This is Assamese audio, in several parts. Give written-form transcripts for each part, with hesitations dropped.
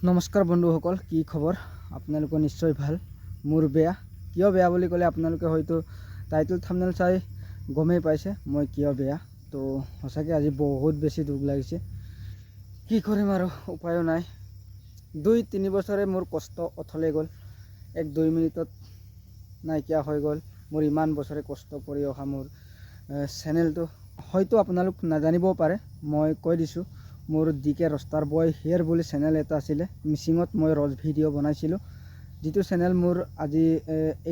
নমস্কাৰ বন্ধুসকল, কি খবৰ? আপোনালোকৰ নিশ্চয় ভাল। মোৰ বেয়া। কিয় বেয়া বুলি ক'লে আপোনালোকে হয়তো টাইটেল থাম্বনেল চাই গমেই পাইছে মই কিয় বেয়া। তো সঁচাকৈ আজি বহুত বেছি দুখ লাগিছে। কি কৰিম আৰু উপায়ো নাই। 2-3 বছৰে মোৰ কষ্ট অথলে গ'ল। 1-2 মিনিটত নাইকিয়া হৈ গ'ল মোৰ ইমান বছৰে কষ্ট কৰি অহা মোৰ চেনেলটো। হয়তো আপোনালোক নাজানিবও পাৰে, মই কৈ দিছোঁ। মোৰ ডিকে ৰষ্টাৰ বয় হেয়াৰ বুলি চেনেল এটা আছিলে। মিচিঙত মই ৰজ ভিডিঅ' বনাইছিলোঁ, যিটো চেনেল মোৰ আজি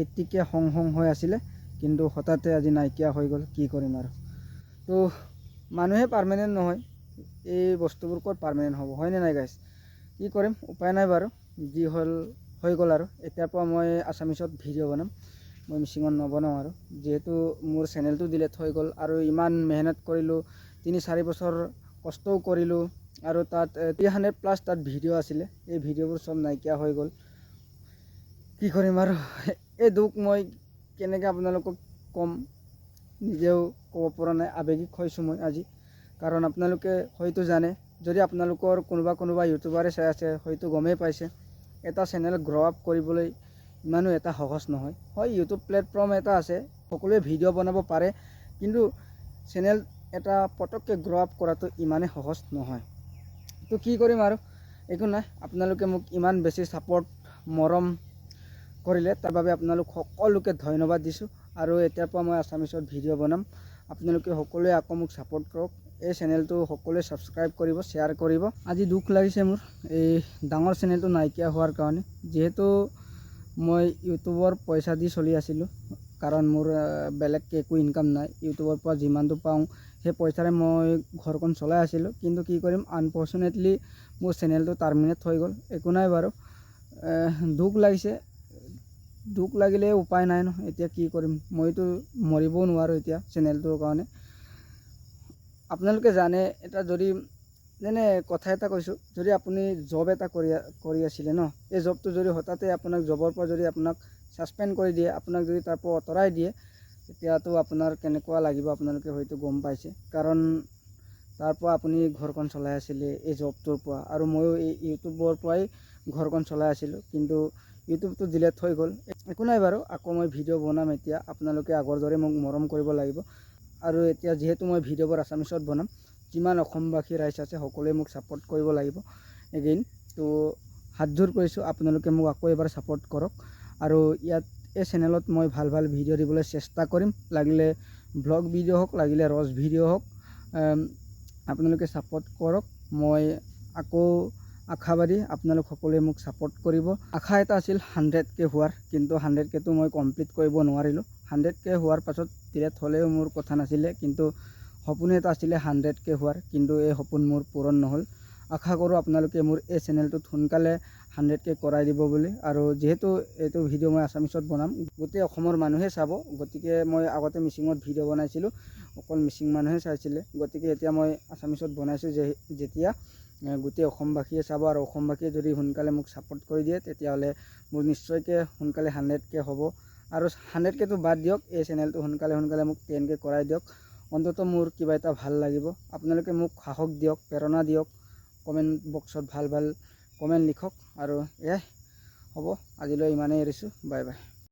80K হং হৈ আছিলে, কিন্তু হঠাতে আজি নাইকিয়া হৈ গ'ল। কি কৰিম আৰু। তো মানুহে পাৰ্মানেণ্ট নহয়, এই বস্তুবোৰ ক'ত পাৰ্মানেণ্ট হ'ব, হয়নে নাই গাইছ? কি কৰিম, উপায় নাই বাৰু। যি হ'ল হৈ গ'ল আৰু। এতিয়াৰ পৰা মই আছামিছত ভিডিঅ' বনাম, মই মিচিঙত নবনাওঁ আৰু। যিহেতু মোৰ চেনেলটো ডিলেট হৈ গ'ল আৰু ইমান মেহনত কৰিলোঁ, 3-4 বছৰ কষ্টও কৰিলোঁ আৰু তাত 300+ তাত ভিডিঅ' আছিলে। এই ভিডিঅ'বোৰ চব নাইকিয়া হৈ গ'ল। কি কৰিম আৰু। এই দুখ মই কেনেকৈ আপোনালোকক ক'ম, নিজেও ক'ব পৰা নাই। আৱেগিক হৈছোঁ মই আজি, কাৰণ আপোনালোকে হয়তো জানে, যদি আপোনালোকৰ কোনোবা ইউটিউবাৰে চাই আছে হয়তো গমেই পাইছে, এটা চেনেল গ্ৰ' আপ কৰিবলৈ ইমানো এটা সহজ নহয়। হয়, ইউটিউব প্লেটফৰ্ম এটা আছে, সকলোৱে ভিডিঅ' বনাব পাৰে, কিন্তু চেনেল এটা পটককৈ গ্ৰ' আপ কৰাটো ইমানেই সহজ নহয়। তো কি কৰিম আৰু, একো নাই। আপোনালোকে মোক ইমান বেছি ছাপোৰ্ট মৰম কৰিলে, তাৰ বাবে আপোনালোক সকলোকে ধন্যবাদ দিছোঁ। আৰু এতিয়াৰ পৰা মই আছামিছত ভিডিঅ' বনাম। আপোনালোকে সকলোৱে আকৌ মোক ছাপোৰ্ট কৰক। এই চেনেলটো সকলোৱে ছাবস্ক্ৰাইব কৰিব, শ্বেয়াৰ কৰিব। আজি দুখ লাগিছে মোৰ এই ডাঙৰ চেনেলটো নাইকিয়া হোৱাৰ কাৰণে। যিহেতু মই ইউটিউবৰ পইচা দি চলি আছিলোঁ, কাৰণ মোৰ বেলেগকৈ একো ইনকাম নাই। ইউটিউবৰ পৰা যিমানটো পাওঁ সেই পইচাৰে মই ঘৰখন চলাই আছিলোঁ, কিন্তু কি কৰিম, আনফৰ্চুনেটলি মোৰ চেনেলটো টাৰ্মিনেট হৈ গ'ল। একো নাই বাৰু, দুখ লাগিছে। দুখ লাগিলে উপায় নাই নহয়। এতিয়া কি কৰিম, মইতো মৰিবও নোৱাৰোঁ এতিয়া চেনেলটোৰ কাৰণে। আপোনালোকে জানে, এটা যদি যেনে কথা এটা কৈছোঁ, যদি আপুনি জব এটা কৰি আছিলে ন, এই জবটো যদি হঠাতে আপোনাক জবৰ পৰা যদি আপোনাক ছাছপেণ্ড কৰি দিয়ে, আপোনাক যদি তাৰ পৰা আঁতৰাই দিয়ে, তেতিয়াতো আপোনাৰ কেনেকুৱা লাগিব আপোনালোকে হয়তো গম পাইছে। কাৰণ তাৰ পৰা আপুনি ঘৰখন চলাই আছিলে এই জবটোৰ পৰা, আৰু ময়ো এই ইউটিউবৰ পৰাই ঘৰখন চলাই আছিলোঁ, কিন্তু ইউটিউবটো ডিলেট হৈ গ'ল। একো নাই বাৰু, আকৌ মই ভিডিঅ' বনাম। এতিয়া আপোনালোকে আগৰ দৰে মোক মৰম কৰিব লাগিব। আৰু এতিয়া যিহেতু মই ভিডিঅ'বোৰ আছামিছত বনাম, যিমান অসমবাসী ৰাইজ আছে সকলোৱে মোক ছাপোৰ্ট কৰিব লাগিব এগেইন। তো হাতযোৰ কৰিছোঁ, আপোনালোকে মোক আকৌ এবাৰ ছাপোৰ্ট কৰক। আৰু ইয়াত এই চেনেলত মই ভাল ভিডিঅ' দিবলৈ চেষ্টা কৰিম। লাগিলে ব্লগ ভিডিঅ' হওক, লাগিলে ৰজ ভিডিঅ' হওক, আপোনালোকে ছাপোৰ্ট কৰক। মই আকৌ আশাবাদী আপোনালোক সকলোৱে মোক ছাপোৰ্ট কৰিব। আশা এটা আছিল 100K হোৱাৰ, কিন্তু 100Kটো মই কমপ্লিট কৰিব নোৱাৰিলোঁ। 100K হোৱাৰ পাছত ডিলেট হ'লেও মোৰ কথা নাছিলে, কিন্তু সপোন এটা আছিলে 100K হোৱাৰ, কিন্তু এই সপোন মোৰ পূৰণ নহ'ল। আশা কৰোঁ আপোনালোকে মোৰ এই চেনেলটোত সোনকালে 100K কৰাই দিব বুলি। আৰু যিহেতু এইটো ভিডিঅ' মই আছামিছত বনাম, গোটেই অসমৰ মানুহে চাব, গতিকে মই আগতে মিচিঙত ভিডিঅ' বনাইছিলোঁ, অকল মিচিং মানুহে চাইছিলে। গতিকে এতিয়া মই আছামিছত বনাইছোঁ, যেতিয়া গোটেই অসমবাসীয়ে চাব, আৰু অসমবাসীয়ে যদি সোনকালে মোক ছাপোৰ্ট কৰি দিয়ে, তেতিয়াহ'লে মোৰ নিশ্চয়কৈ সোনকালে 100K হ'ব। আৰু 100Kটো বাদ দিয়ক, এই চেনেলটো সোনকালে মোক 10K কৰাই দিয়ক। অন্ততঃ মোৰ কিবা এটা ভাল লাগিব। আপোনালোকে মোক সাহস দিয়ক, প্ৰেৰণা দিয়ক। কমেণ্ট বক্সত ভাল কমেণ্ট লিখক। আৰু এয়াই হ'ব, আজিলৈ ইমানেই এৰিছোঁ। Bye bye.